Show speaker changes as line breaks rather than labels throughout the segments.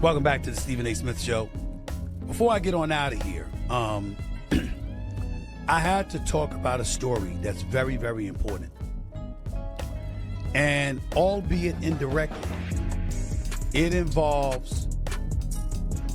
Welcome back to the Stephen A. Smith Show. Before I get on out of here, I had to talk about a story that's very, very important. And albeit indirectly, it involves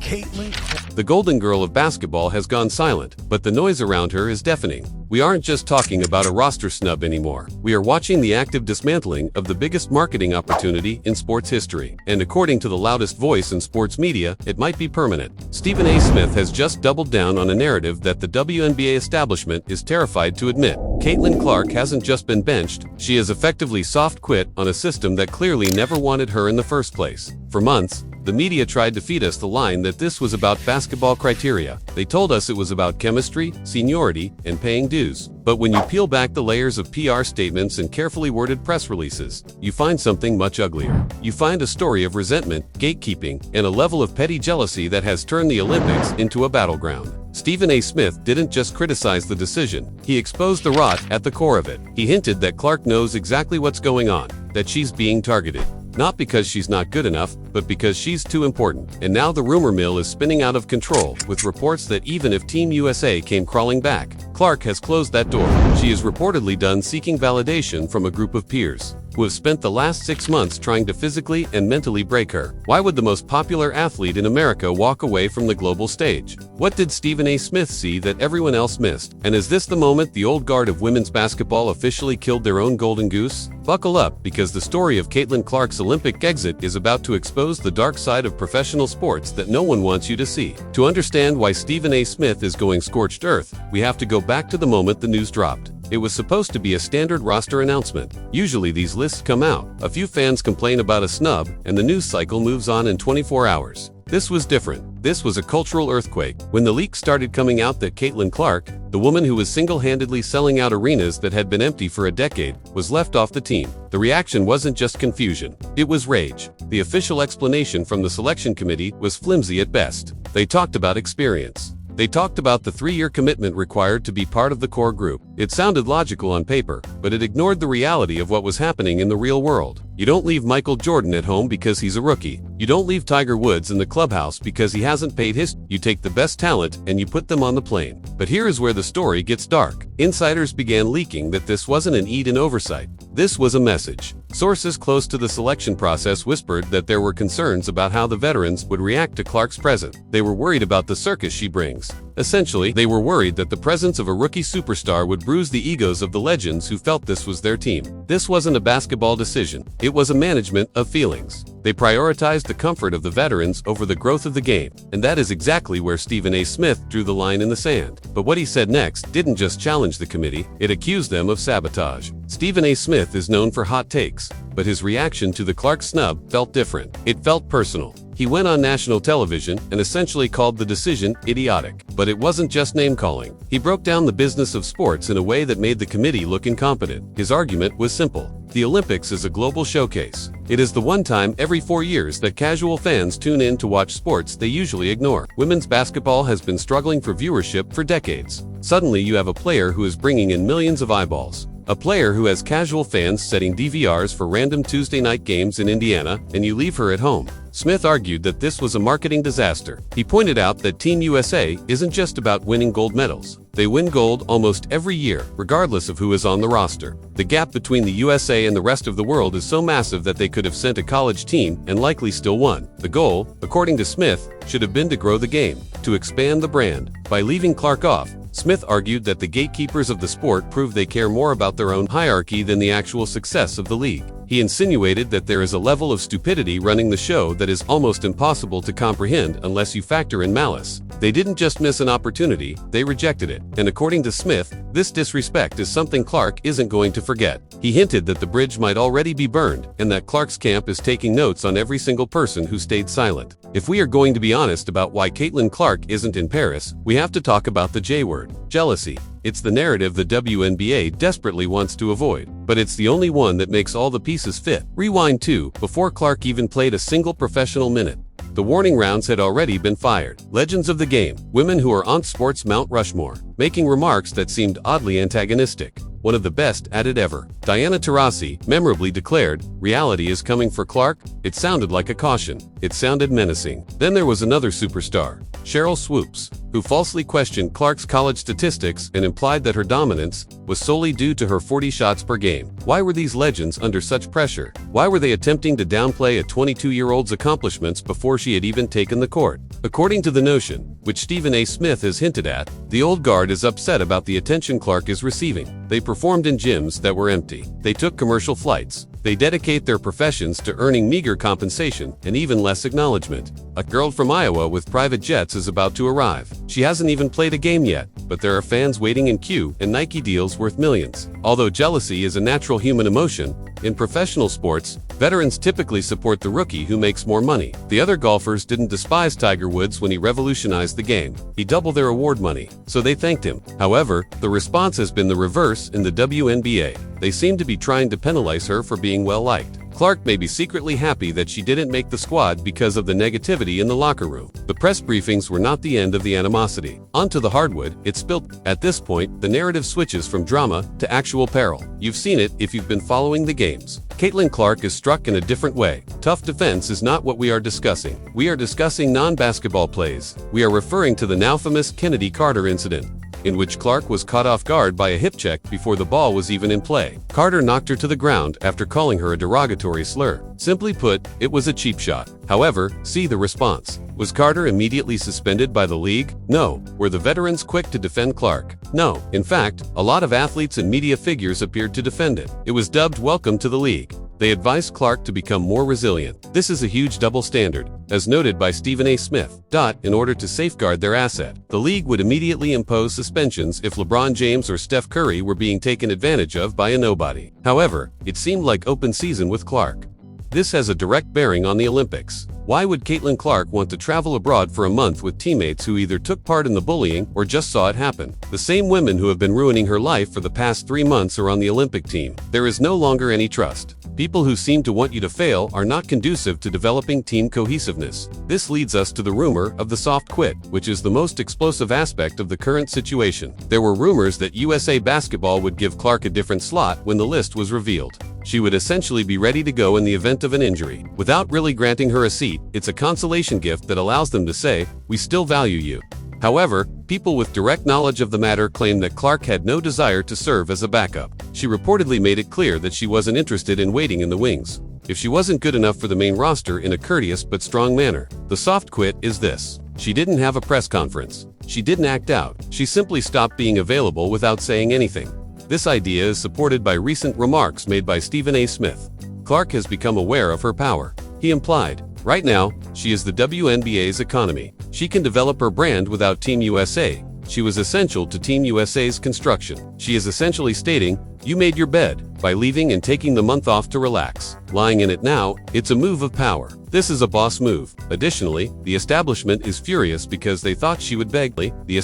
Caitlin.
The golden girl of basketball has gone silent, but the noise around her is deafening. We aren't just talking about a roster snub anymore. We are watching the active dismantling of the biggest marketing opportunity in sports history. And according to the loudest voice in sports media, it might be permanent. Stephen A. Smith has just doubled down on a narrative that the WNBA establishment is terrified to admit. Caitlin Clark hasn't just been benched, she has effectively soft quit on a system that clearly never wanted her in the first place. For months, the media tried to feed us the line that this was about basketball criteria. They told us it was about chemistry, seniority, and paying dues. But when you peel back the layers of PR statements and carefully worded press releases, you find something much uglier. You find a story of resentment, gatekeeping, and a level of petty jealousy that has turned the Olympics into a battleground. Stephen A. Smith didn't just criticize the decision, he exposed the rot at the core of it. He hinted that Clark knows exactly what's going on, that she's being targeted. Not because she's not good enough, but because she's too important. And now the rumor mill is spinning out of control, with reports that even if Team USA came crawling back, Clark has closed that door. She is reportedly done seeking validation from a group of peers who have spent the last 6 months trying to physically and mentally break her. Why would the most popular athlete in America walk away from the global stage? What did Stephen A. Smith see that everyone else missed? And is this the moment the old guard of women's basketball officially killed their own golden goose? Buckle up, because the story of Caitlin Clark's Olympic exit is about to expose the dark side of professional sports that no one wants you to see. To understand why Stephen A. Smith is going scorched earth, we have to go back to the moment the news dropped. It was supposed to be a standard roster announcement. Usually these lists come out, a few fans complain about a snub, and the news cycle moves on in 24 hours. This was different. This was a cultural earthquake. When the leaks started coming out that Caitlin Clark, the woman who was single-handedly selling out arenas that had been empty for a decade, was left off the team, the reaction wasn't just confusion. It was rage. The official explanation from the selection committee was flimsy at best. They talked about experience. They talked about the 3-year commitment required to be part of the core group. It sounded logical on paper, but it ignored the reality of what was happening in the real world. You don't leave Michael Jordan at home because he's a rookie. You don't leave Tiger Woods in the clubhouse because he hasn't paid his. You take the best talent and you put them on the plane. But here is where the story gets dark. Insiders began leaking that this wasn't an Eden oversight. This was a message. Sources close to the selection process whispered that there were concerns about how the veterans would react to Clark's presence. They were worried about the circus she brings. Essentially, they were worried that the presence of a rookie superstar would bruise the egos of the legends who felt this was their team. This wasn't a basketball decision. It was a management of feelings. They prioritized the comfort of the veterans over the growth of the game. And that is exactly where Stephen A. Smith drew the line in the sand. But what he said next didn't just challenge the committee, it accused them of sabotage. Stephen A. Smith is known for hot takes, but his reaction to the Clark snub felt different. It felt personal. He went on national television and essentially called the decision idiotic. But it wasn't just name-calling. He broke down the business of sports in a way that made the committee look incompetent. His argument was simple. The Olympics is a global showcase. It is the one time every 4 years that casual fans tune in to watch sports they usually ignore. Women's basketball has been struggling for viewership for decades. Suddenly you have a player who is bringing in millions of eyeballs. A player who has casual fans setting DVRs for random Tuesday night games in Indiana, and you leave her at home. Smith argued that this was a marketing disaster. He pointed out that Team USA isn't just about winning gold medals. They win gold almost every year, regardless of who is on the roster. The gap between the USA and the rest of the world is so massive that they could have sent a college team and likely still won. The goal, according to Smith, should have been to grow the game, to expand the brand. By leaving Clark off, Smith argued that the gatekeepers of the sport prove they care more about their own hierarchy than the actual success of the league. He insinuated that there is a level of stupidity running the show that is almost impossible to comprehend unless you factor in malice. They didn't just miss an opportunity, they rejected it. And according to Smith, this disrespect is something Clark isn't going to forget. He hinted that the bridge might already be burned, and that Clark's camp is taking notes on every single person who stayed silent. If we are going to be honest about why Caitlin Clark isn't in Paris, we have to talk about the J word, jealousy. It's the narrative the WNBA desperately wants to avoid, but it's the only one that makes all the pieces fit. Rewind to before Clark even played a single professional minute. The warning rounds had already been fired. Legends of the game, women who are on sports Mount Rushmore, making remarks that seemed oddly antagonistic. one of the best at it ever. Diana Taurasi memorably declared, "Reality is coming for Clark." It sounded like a caution. It sounded menacing. Then there was another superstar, Cheryl Swoops, who falsely questioned Clark's college statistics and implied that her dominance was solely due to her 40 shots per game. Why were these legends under such pressure? Why were they attempting to downplay a 22-year-old's accomplishments before she had even taken the court? According to The Notion, which Stephen A. Smith has hinted at, the old guard is upset about the attention Clark is receiving. They performed in gyms that were empty. They took commercial flights. They dedicate their professions to earning meager compensation and even less acknowledgement. A girl from Iowa with private jets is about to arrive. She hasn't even played a game yet, but there are fans waiting in queue and Nike deals worth millions. Although jealousy is a natural human emotion, in professional sports, veterans typically support the rookie who makes more money. The other golfers didn't despise Tiger Woods when he revolutionized the game. He doubled their award money, so they thanked him. However, the response has been the reverse in the WNBA. They seem to be trying to penalize her for being well-liked. Clark may be secretly happy that she didn't make the squad because of the negativity in the locker room. The press briefings were not the end of the animosity. Onto the hardwood, it spilled. At this point, the narrative switches from drama to actual peril. You've seen it if you've been following the games. Caitlin Clark is struck in a different way. Tough defense is not what we are discussing. We are discussing non-basketball plays. We are referring to the now famous Kennedy Carter incident, in which Clark was caught off guard by a hip check before the ball was even in play. Carter knocked her to the ground after calling her a derogatory slur. Simply put, it was a cheap shot. However, see the response. Was Carter immediately suspended by the league? No. Were the veterans quick to defend Clark? No. In fact, a lot of athletes and media figures appeared to defend it. It was dubbed "Welcome to the League." They advised Clark to become more resilient. This is a huge double standard, as noted by Stephen A. Smith. In order to safeguard their asset, the league would immediately impose suspensions if LeBron James or Steph Curry were being taken advantage of by a nobody. However, it seemed like open season with Clark. This has a direct bearing on the Olympics. Why would Caitlin Clark want to travel abroad for a month with teammates who either took part in the bullying or just saw it happen? The same women who have been ruining her life for the past 3 months are on the Olympic team. There is no longer any trust. People who seem to want you to fail are not conducive to developing team cohesiveness. This leads us to the rumor of the soft quit, which is the most explosive aspect of the current situation. There were rumors that USA Basketball would give Clark a different slot when the list was revealed. She would essentially be ready to go in the event of an injury. Without really granting her a seat, it's a consolation gift that allows them to say, "We still value you." However, people with direct knowledge of the matter claim that Clark had no desire to serve as a backup. She reportedly made it clear that she wasn't interested in waiting in the wings if she wasn't good enough for the main roster in a courteous but strong manner. The soft quit is this: she didn't have a press conference. She didn't act out. She simply stopped being available without saying anything. This idea is supported by recent remarks made by Stephen A. Smith. Clark has become aware of her power. He implied, "Right now, she is the WNBA's economy. She can develop her brand without Team USA. She was essential to Team USA's construction." She is essentially stating, "You made your bed," by leaving and taking the month off to relax. Lying in it now, it's a move of power. This is a boss move. Additionally, the establishment is furious because they thought she would beg. They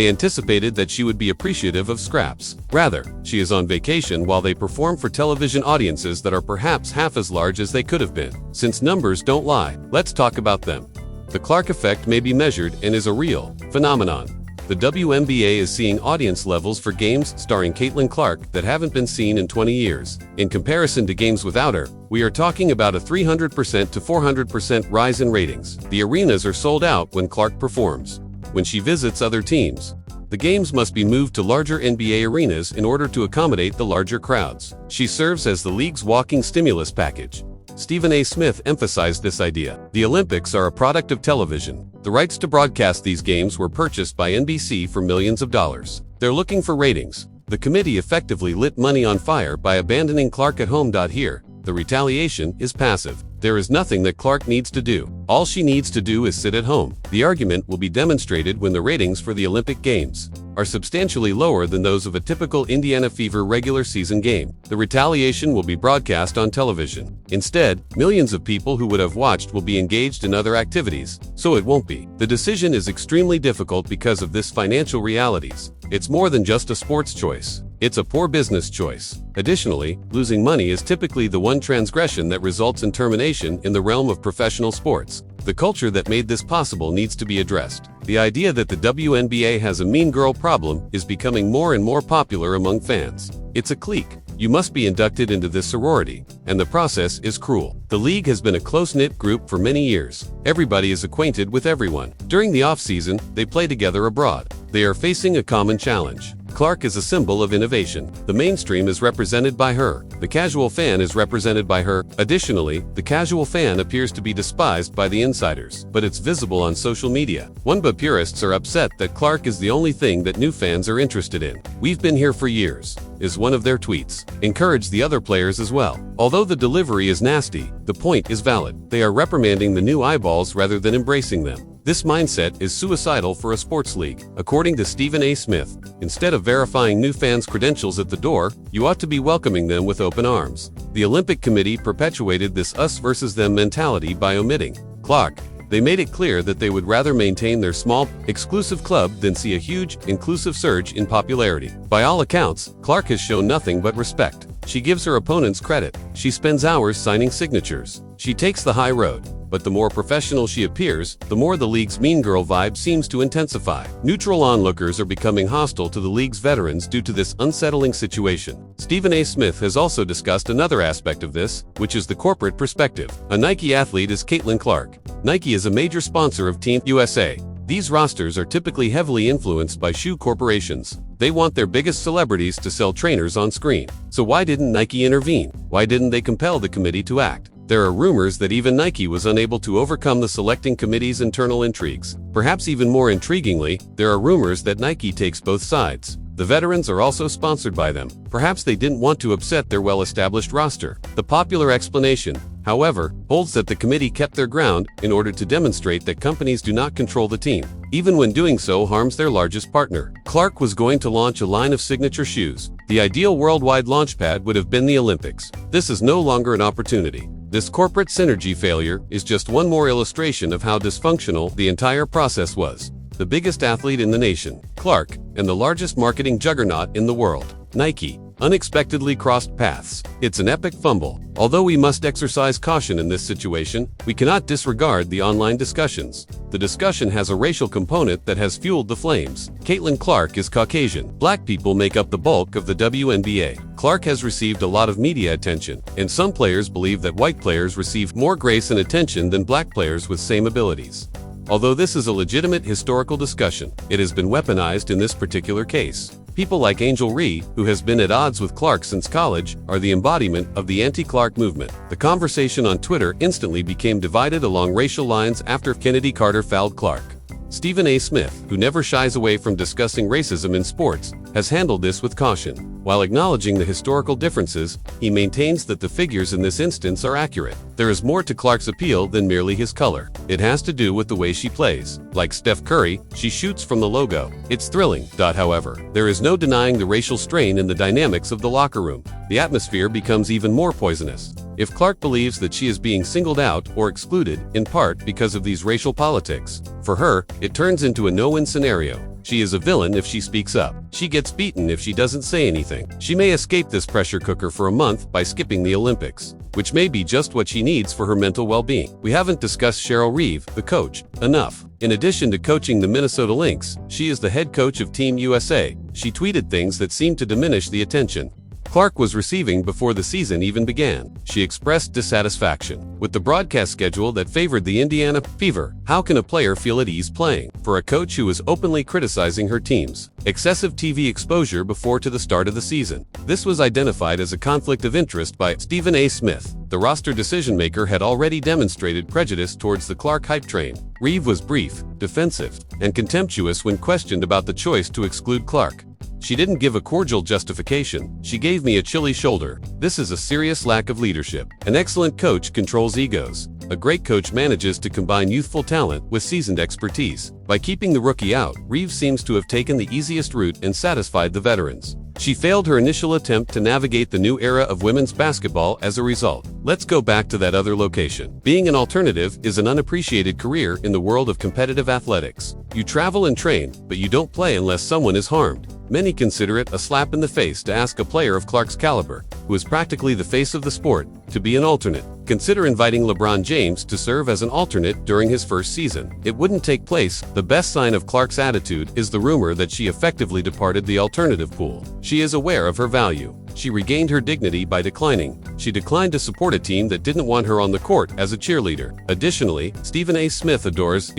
anticipated that she would be appreciative of scraps. Rather, she is on vacation while they perform for television audiences that are perhaps half as large as they could have been. Since numbers don't lie, let's talk about them. The Clark effect may be measured and is a real phenomenon. The WNBA is seeing audience levels for games starring Caitlin Clark that haven't been seen in 20 years. In comparison to games without her, we are talking about a 300% to 400% rise in ratings. The arenas are sold out when Clark performs. When she visits other teams, the games must be moved to larger NBA arenas in order to accommodate the larger crowds. She serves as the league's walking stimulus package. Stephen A. Smith emphasized this idea. The Olympics are a product of television. The rights to broadcast these games were purchased by NBC for millions of dollars. They're looking for ratings. The committee effectively lit money on fire by abandoning Clark at home. Here, the retaliation is passive. There is nothing that Clark needs to do. All she needs to do is sit at home. The argument will be demonstrated when the ratings for the Olympic Games are substantially lower than those of a typical Indiana Fever regular season game. The retaliation will be broadcast on television. Instead, millions of people who would have watched will be engaged in other activities, so it won't be. The decision is extremely difficult because of this financial realities. It's more than just a sports choice. It's a poor business choice. Additionally, losing money is typically the one transgression that results in termination in the realm of professional sports. The culture that made this possible needs to be addressed. The idea that the WNBA has a mean girl problem is becoming more and more popular among fans. It's a clique. You must be inducted into this sorority, and the process is cruel. The league has been a close-knit group for many years. Everybody is acquainted with everyone. During the off-season, they play together abroad. They are facing a common challenge. Clark is a symbol of innovation. The mainstream is represented by her. The casual fan is represented by her. Additionally, the casual fan appears to be despised by the insiders, but it's visible on social media. But purists are upset that Clark is the only thing that new fans are interested in. "We've been here for years," is one of their tweets. Encourage the other players as well. Although the delivery is nasty, the point is valid. They are reprimanding the new eyeballs rather than embracing them. This mindset is suicidal for a sports league. According to Stephen A. Smith, instead of verifying new fans' credentials at the door, you ought to be welcoming them with open arms. The Olympic Committee perpetuated this us versus them mentality by omitting Clark. They made it clear that they would rather maintain their small, exclusive club than see a huge, inclusive surge in popularity. By all accounts, Clark has shown nothing but respect. She gives her opponents credit. She spends hours signing signatures. She takes the high road. But the more professional she appears, the more the league's mean girl vibe seems to intensify. Neutral onlookers are becoming hostile to the league's veterans due to this unsettling situation. Stephen A. Smith has also discussed another aspect of this, which is the corporate perspective. A Nike athlete is Caitlin Clark. Nike is a major sponsor of Team USA. These rosters are typically heavily influenced by shoe corporations. They want their biggest celebrities to sell trainers on screen. So why didn't Nike intervene? Why didn't they compel the committee to act? There are rumors that even Nike was unable to overcome the selecting committee's internal intrigues. Perhaps even more intriguingly, there are rumors that Nike takes both sides. The veterans are also sponsored by them. Perhaps they didn't want to upset their well-established roster. The popular explanation, however, holds that the committee kept their ground in order to demonstrate that companies do not control the team, even when doing so harms their largest partner. Clark was going to launch a line of signature shoes. The ideal worldwide launchpad would have been the Olympics. This is no longer an opportunity. This corporate synergy failure is just one more illustration of how dysfunctional the entire process was. The biggest athlete in the nation, Clark, and the largest marketing juggernaut in the world, Nike, unexpectedly crossed paths. It's an epic fumble. Although we must exercise caution in this situation, we cannot disregard the online discussions. The discussion has a racial component that has fueled the flames. Caitlin Clark is Caucasian. Black people make up the bulk of the WNBA. Clark has received a lot of media attention, and some players believe that white players receive more grace and attention than black players with same abilities. Although this is a legitimate historical discussion, it has been weaponized in this particular case. People like Angel Ree, who has been at odds with Clark since college, are the embodiment of the anti-Clark movement. The conversation on Twitter instantly became divided along racial lines after Kennedy Carter fouled Clark. Stephen A. Smith, who never shies away from discussing racism in sports, has handled this with caution. While acknowledging the historical differences, he maintains that the figures in this instance are accurate. There is more to Clark's appeal than merely his color. It has to do with the way she plays. Like Steph Curry, she shoots from the logo. It's thrilling. However, there is no denying the racial strain in the dynamics of the locker room. The atmosphere becomes even more poisonous. If Clark believes that she is being singled out or excluded, in part because of these racial politics, for her, it turns into a no-win scenario. She is a villain if she speaks up. She gets beaten if she doesn't say anything. She may escape this pressure cooker for a month by skipping the Olympics, which may be just what she needs for her mental well-being. We haven't discussed Cheryl Reeve, the coach, enough. In addition to coaching the Minnesota Lynx, she is the head coach of Team USA. She tweeted things that seemed to diminish the attention Clark was receiving before the season even began. She expressed dissatisfaction with the broadcast schedule that favored the Indiana Fever. How can a player feel at ease playing for a coach who is openly criticizing her team's excessive TV exposure before to the start of the season? This was identified as a conflict of interest by Stephen A. Smith. The roster decision-maker had already demonstrated prejudice towards the Clark hype train. Reeve was brief, defensive, and contemptuous when questioned about the choice to exclude Clark. She didn't give a cordial justification. She gave me a chilly shoulder. This is a serious lack of leadership. An excellent coach controls egos. A great coach manages to combine youthful talent with seasoned expertise. By keeping the rookie out, Reeves seems to have taken the easiest route and satisfied the veterans. She failed her initial attempt to navigate the new era of women's basketball as a result. Let's go back to that other location. Being an alternative is an unappreciated career in the world of competitive athletics. You travel and train, but you don't play unless someone is harmed. Many consider it a slap in the face to ask a player of Clark's caliber, who is practically the face of the sport, to be an alternate. Consider inviting LeBron James to serve as an alternate during his first season. It wouldn't take place. The best sign of Clark's attitude is the rumor that she effectively departed the alternative pool. She is aware of her value. She regained her dignity by declining. She declined to support a team that didn't want her on the court as a cheerleader. Additionally, Stephen A. Smith adores